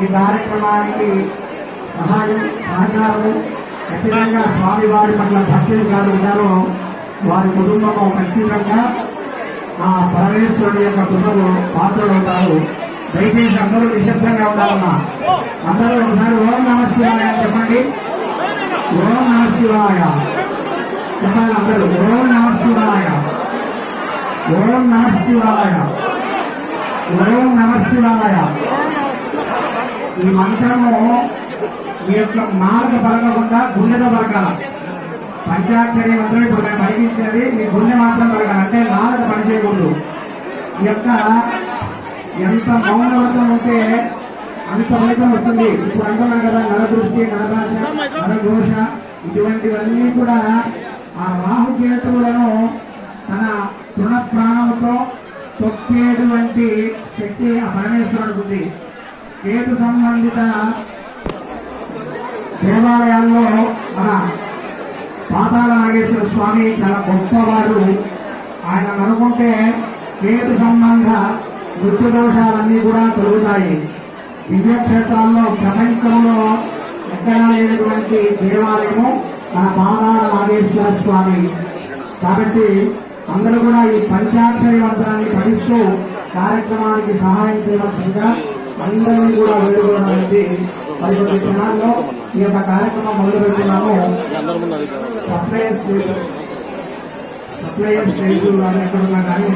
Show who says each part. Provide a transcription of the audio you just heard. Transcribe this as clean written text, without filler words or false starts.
Speaker 1: ఈ కార్యక్రమానికి సహాయం సహకారము ఖచ్చితంగా స్వామివారి పట్ల భక్తులు గారు ఉన్నారో వారి కుటుంబము ఖచ్చితంగా ఆ పరమేశ్వరుడి యొక్క కుటుంబం పాత్రలు ఉంటారు. దయచేసి అందరూ నిశ్శబ్దంగా ఉండాలన్నా. అందరూ ఒకసారి ఓం నమ శివాయ చెప్పండి. ఓం నమ శివాయ చెప్పాలి అందరూ. ఓం నమ శివాయ, ఓం నమ శివాయ, ఓం నమ శివాయ. ఈ మంత్రము మీ యొక్క నాలుక పలకకుండా గుండెతో పలకాల. పంచాక్షరి మంత్రం ఇప్పుడు మేము పలికించేది మీ గుండె మాత్రం పలకాలి, అంటే నాలుక పనిచేయకూడదు. ఈ యొక్క ఎంత మౌనవ్రతం ఉంటే అంత ఫలితం వస్తుంది. ఇప్పుడు అంటున్నాం కదా, నరదృష్టి, నరభాష, నరఘోష ఇటువంటివన్నీ కూడా ఆ రాహుకేతువులను తన తృణ ప్రాణంతో తొక్కేటువంటి శక్తి ఆ పరమేశ్వరుడికి ఉంది. కేతు సంబంధిత దేవాలయాల్లో మన పాతాళ నాగేశ్వర స్వామి చాలా గొప్పవారు. ఆయన అనుకుంటే కేతు సంబంధ మృత్యు దోషాలన్నీ కూడా తొలుగుతాయి. దివ్యక్షేత్రాల్లో ప్రపంచంలో ఎక్కడా లేనటువంటి దేవాలయము మన పాతాళ నాగేశ్వర స్వామి. కాబట్టి అందరూ కూడా ఈ పంచాక్షరి మంత్రాన్ని పఠిస్తూ కార్యక్రమానికి సహాయం చేయవలసిందిగా అందరినీ కూడా వేడుకోవడానికి మరికొన్ని క్షణాల్లో ఈ యొక్క కార్యక్రమం మొదలు పెడుతున్నాము. సప్లయర్ స్టేజ్ వాళ్ళు ఎక్కడున్నా కానీ